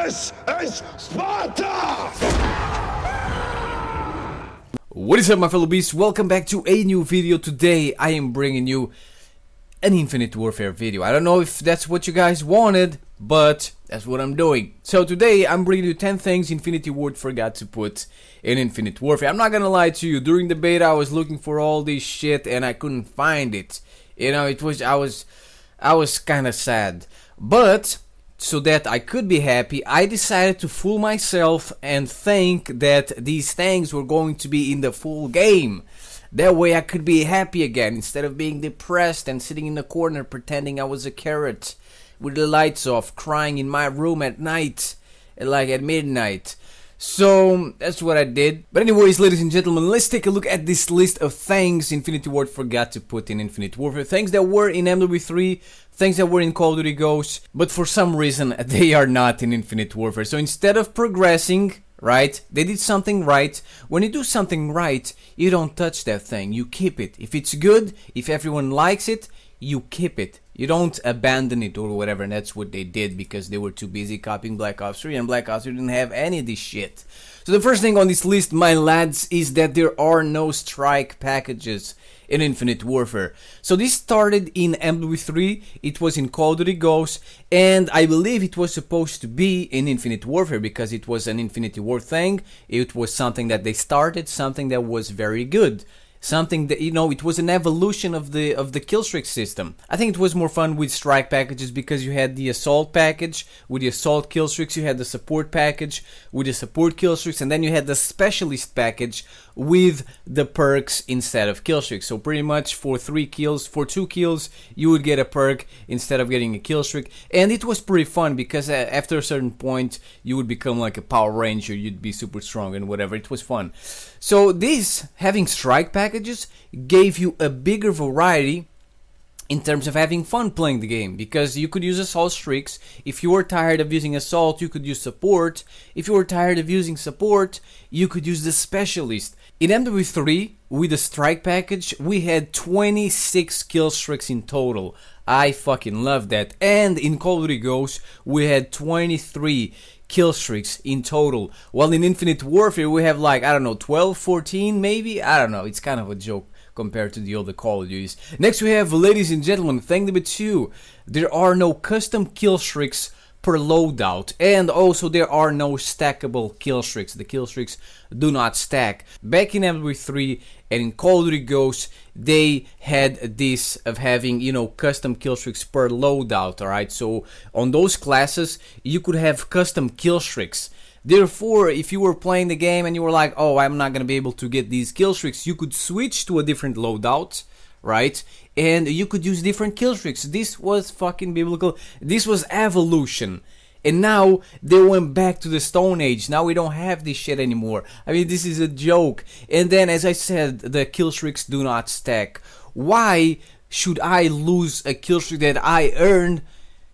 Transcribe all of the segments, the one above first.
This is Sparta! What is up, my fellow beasts? Welcome back to a new video. Today I am bringing you an Infinite Warfare video. I don't know if that's what you guys wanted, but that's what I'm doing. So today I'm bringing you 10 things Infinity Ward forgot to put in Infinite Warfare. I'm not gonna lie to you, during the beta I was looking for all this shit and I couldn't find it. You know, I was kinda sad. But so that I could be happy, I decided to fool myself and think that these things were going to be in the full game. That way I could be happy again, instead of being depressed and sitting in the corner pretending I was a carrot with the lights off, crying in my room at night, like at midnight. So that's what I did. But anyways, ladies and gentlemen, let's take a look at this list of things Infinity Ward forgot to put in Infinite Warfare. Things that were in MW3, things that were in Call of Duty Ghosts, but for some reason they are not in Infinite Warfare. So instead of progressing, right, they did something right. When you do something right, you don't touch that thing, you keep it. If it's good, if everyone likes it, you keep it. You don't abandon it or whatever, and that's what they did because they were too busy copying Black Ops 3, and Black Ops 3 didn't have any of this shit. So the first thing on this list, my lads, is that there are no strike packages in Infinite Warfare. So this started in MW3, it was in Call of Duty Ghosts, and I believe it was supposed to be in Infinite Warfare because it was an Infinity War thing. It was something that they started, something that was very good. Something that, you know, it was an evolution of the KILLSTREAKS system. I think it was more fun with strike packages because you had the assault package with the assault KILLSTREAKS, you had the support package with the support KILLSTREAKS, and then you had the specialist package with the perks instead of KILLSTREAKS. So pretty much for 2 kills, you would get a perk instead of getting a KILLSTREAK, and it was pretty fun because after a certain point you would become like a Power Ranger, you'd be super strong and whatever. It was fun. So this, having strike packages, gave you a bigger variety in terms of having fun playing the game, because you could use assault streaks. If you were tired of using assault, you could use support. If you were tired of using support, you could use the specialist. In MW3, with the strike package, we had 26 kill streaks in total. I fucking love that. And in Call of Duty Ghosts, we had 23 kill streaks in total. While in Infinite Warfare, we have like, I don't know, 12, 14 maybe? I don't know, it's kind of a joke compared to the other Call of Duties. Next we have, ladies and gentlemen, thing number 2. There are no custom kill streaks per loadout, and also there are no stackable kill streaks. The kill streaks do not stack. Back in MW3 and in Call of Duty Ghosts, they had this of having, you know, custom kill streaks per loadout, alright? So on those classes, you could have custom kill streaks. Therefore, if you were playing the game and you were like, oh, I'm not gonna be able to get these kill streaks, you could switch to a different loadout, right? And you could use different kill streaks. This was fucking biblical. This was evolution. And now they went back to the Stone Age. Now we don't have this shit anymore. I mean, this is a joke. And then, as I said, the kill streaks do not stack. Why should I lose a kill streak that I earned,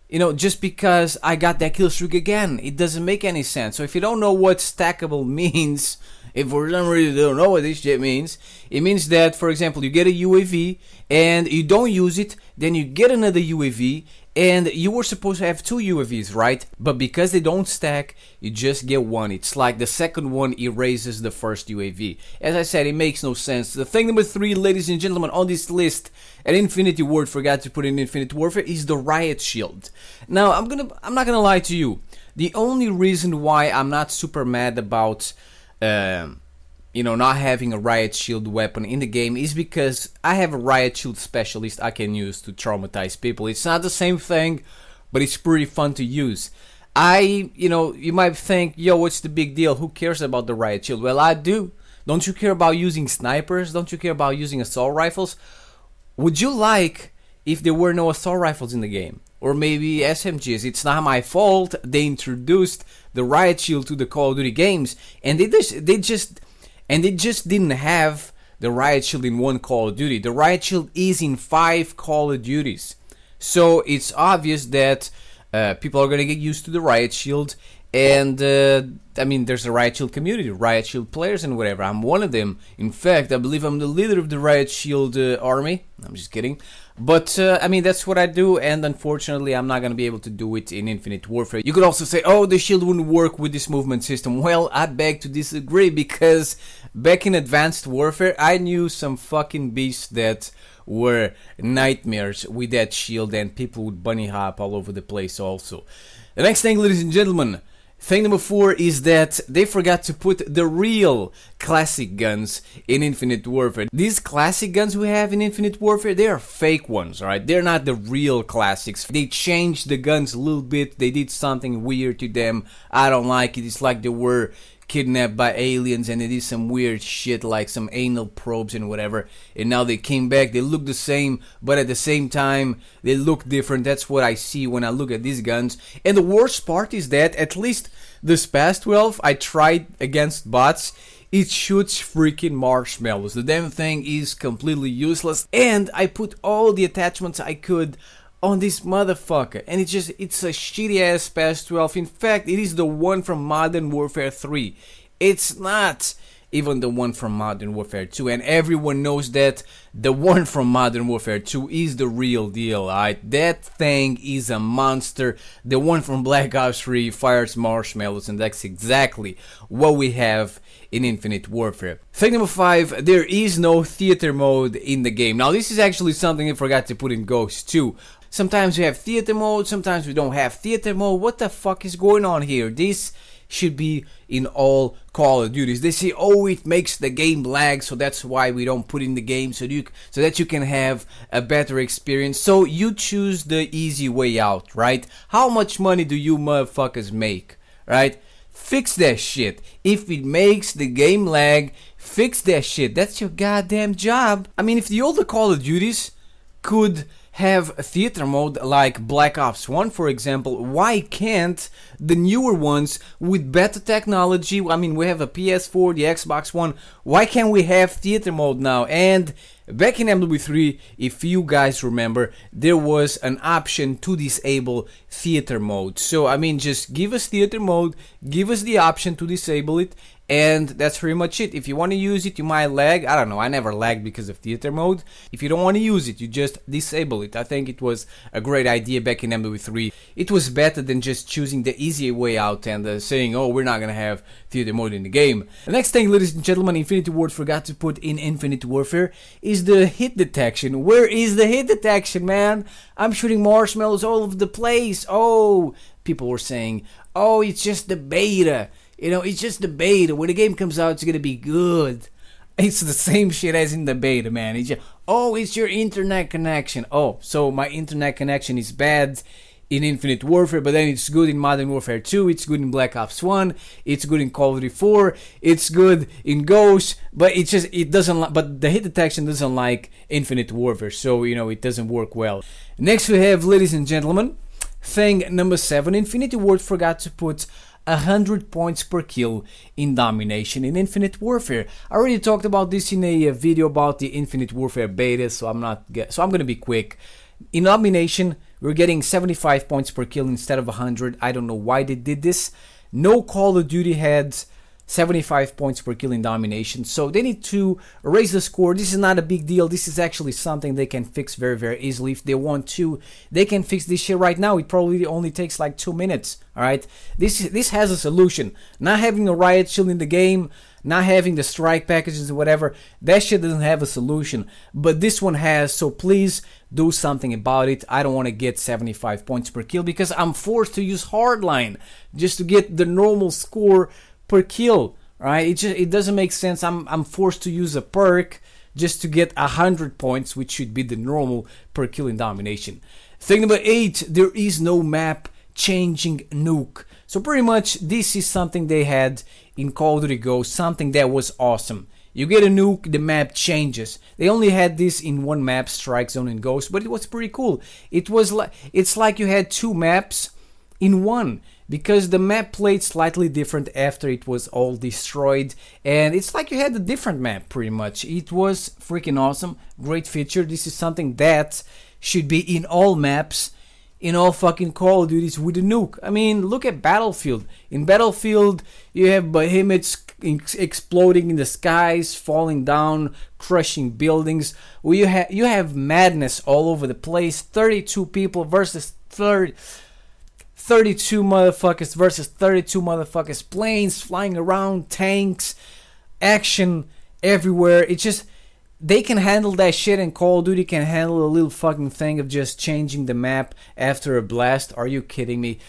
you know, just because I got that kill streak again? It doesn't make any sense. So if you don't know what stackable means, if for some reason you don't know what this shit means, it means that, for example, you get a UAV and you don't use it, then you get another UAV, and you were supposed to have 2 UAVs, right? But because they don't stack, you just get one. It's like the second one erases the first UAV. As I said, it makes no sense. The thing number 3, ladies and gentlemen, on this list, an Infinity Ward forgot to put in Infinite Warfare, is the Riot Shield. Now, I'm not gonna lie to you. The only reason why I'm not super mad about you know, not having a Riot Shield weapon in the game is because I have a Riot Shield specialist I can use to traumatize people. It's not the same thing, but it's pretty fun to use. You know, you might think, yo, what's the big deal? Who cares about the Riot Shield? Well, I do. Don't you care about using snipers? Don't you care about using assault rifles? Would you like if there were no assault rifles in the game? Or maybe SMGs. It's not my fault they introduced the Riot Shield to the Call of Duty games, and they just didn't have the Riot Shield in one Call of Duty. The Riot Shield is in 5 Call of Duties. So it's obvious that people are gonna get used to the Riot Shield, And I mean, there's a Riot Shield community, Riot Shield players and whatever. I'm one of them. In fact, I believe I'm the leader of the Riot Shield army. I'm just kidding. But I mean, that's what I do, and unfortunately I'm not going to be able to do it in Infinite Warfare. You could also say, oh, the shield wouldn't work with this movement system. Well, I beg to disagree, because back in Advanced Warfare I knew some fucking beasts that were nightmares with that shield, and people would bunny hop all over the place also. The next thing, ladies and gentlemen, thing number 4 is that they forgot to put the real classic guns in Infinite Warfare. These classic guns we have in Infinite Warfare, they are fake ones, alright? They're not the real classics. They changed the guns a little bit, they did something weird to them. I don't like it. It's like they were kidnapped by aliens and they did some weird shit like some anal probes and whatever, and now they came back. They look the same, but at the same time they look different. That's what I see when I look at these guns. And the worst part is that at least this past 12 I tried against bots, it shoots freaking marshmallows. The damn thing is completely useless, and I put all the attachments I could on this motherfucker, and it's a shitty ass past 12. In fact, it is the one from Modern Warfare 3. It's not even the one from Modern Warfare 2, and everyone knows that the one from Modern Warfare 2 is the real deal, alright? That thing is a monster. The one from Black Ops 3 fires marshmallows, and that's exactly what we have in Infinite Warfare. Thing number 5, there is no theater mode in the game. Now this is actually something I forgot to put in Ghost 2. Sometimes we have theater mode, sometimes we don't have theater mode. What the fuck is going on here? This should be in all Call of Duties. They say, oh, it makes the game lag, so that's why we don't put in the game, so that you can have a better experience. So you choose the easy way out, right? How much money do you motherfuckers make, right? Fix that shit. If it makes the game lag, fix that shit. That's your goddamn job. I mean, if the older Call of Duties could have a theater mode like Black Ops 1, for example, why can't the newer ones with better technology? I mean, we have a PS4, the Xbox One, why can't we have theater mode now? And back in MW3, if you guys remember, there was an option to disable theater mode. So I mean, just give us theater mode, give us the option to disable it, and that's pretty much it. If you want to use it, you might lag. I don't know, I never lagged because of theater mode. If you don't want to use it, you just disable it. I think it was a great idea back in MW3. It was better than just choosing the easy way out and saying, oh, we're not gonna have theater mode in the game. The next thing, ladies and gentlemen, Infinity Ward forgot to put in Infinite Warfare is the hit detection. Where is the hit detection, man? I'm shooting marshmallows all over the place. Oh, people were saying, oh, it's just the beta. You know, it's just the beta. When the game comes out, it's gonna be good. It's the same shit as in the beta, man. It's just, oh, it's your internet connection. Oh, so my internet connection is bad in Infinite Warfare, but then it's good in Modern Warfare 2, it's good in Black Ops 1, it's good in Call of Duty 4, it's good in Ghost, but it doesn't, but the hit detection doesn't like Infinite Warfare, so, you know, it doesn't work well. Next we have, ladies and gentlemen, thing number 7, Infinity Ward forgot to put 100 points per kill in Domination in Infinite Warfare. I already talked about this in a video about the Infinite Warfare beta, so I'm gonna be quick. In Domination, we're getting 75 points per kill instead of 100. I don't know why they did this. No Call of Duty had 75 points per kill in Domination, so they need to raise the score. This is not a big deal. This is actually something they can fix very, very easily. If they want to, they can fix this shit right now. It probably only takes like 2 minutes. Alright, this has a solution. Not having a riot shield in the game, not having the strike packages or whatever, that shit doesn't have a solution, but this one has, so please do something about it. I don't want to get 75 points per kill because I'm forced to use hardline just to get the normal score per kill, right? It doesn't make sense. I'm forced to use a perk just to get 100 points, which should be the normal per kill in Domination. Thing number 8, there is no map changing nuke. So pretty much this is something they had in Call of Duty Ghost, something that was awesome. You get a nuke, the map changes. They only had this in one map, Strike Zone and Ghost, but it was pretty cool. It's like you had 2 maps in one, because the map played slightly different after it was all destroyed, and it's like you had a different map pretty much. It was freaking awesome, great feature. This is something that should be in all maps in all fucking Call of Duties with a nuke. I mean, look at Battlefield. In Battlefield, you have behemoths exploding in the skies, falling down, crushing buildings. Well, you have madness all over the place. 32 people versus 32 motherfuckers versus 32 motherfuckers. Planes flying around, tanks, action everywhere. It's just, they can handle that shit, and Call of Duty can handle a little fucking thing of just changing the map after a blast. Are you kidding me?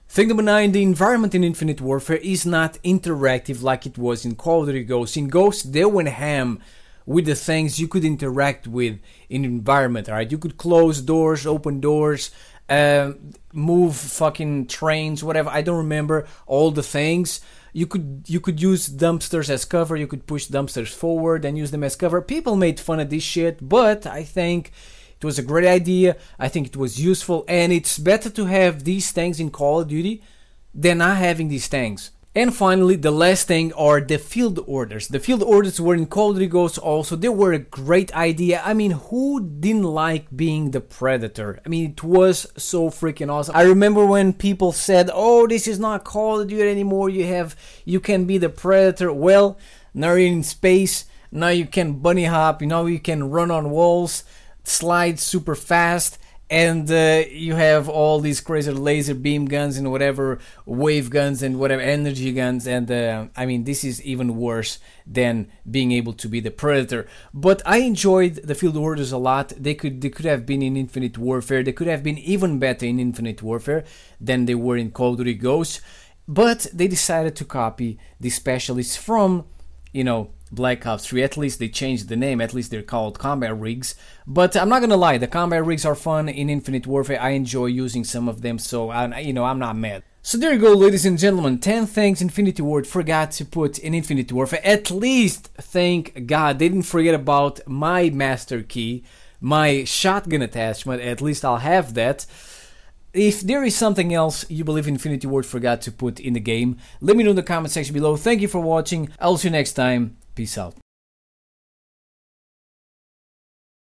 Thing number 9, the environment in Infinite Warfare is not interactive like it was in Call of Duty Ghosts. In Ghosts, they went ham with the things you could interact with in environment, alright? You could close doors, open doors, move fucking trains, whatever. I don't remember all the things. You could use dumpsters as cover. You could push dumpsters forward and use them as cover. People made fun of this shit, but I think it was a great idea. I think it was useful, and it's better to have these things in Call of Duty than not having these things. And finally, the last thing are the field orders. The field orders were in Call of Duty Ghosts also. They were a great idea. I mean, who didn't like being the Predator? I mean, it was so freaking awesome. I remember when people said, oh, this is not Call of Duty anymore. You can be the Predator. Well, now you're in space. Now you can bunny hop. Now you can run on walls, slide super fast. And you have all these crazy laser beam guns and whatever, wave guns and whatever, energy guns. And I mean, this is even worse than being able to be the Predator. But I enjoyed the field orders a lot. They could have been in Infinite Warfare. They could have been even better in Infinite Warfare than they were in Call of Duty Ghosts. But they decided to copy the specialists from, you know, Black Ops 3. At least they changed the name. At least they're called combat rigs. But I'm not gonna lie, the combat rigs are fun in Infinite Warfare. I enjoy using some of them, so I'm not mad. So there you go, ladies and gentlemen. 10 things Infinity Ward forgot to put in Infinite Warfare. At least, thank God, they didn't forget about my master key, my shotgun attachment. At least I'll have that. If there is something else you believe Infinity Ward forgot to put in the game, let me know in the comment section below. Thank you for watching. I'll see you next time. Peace out.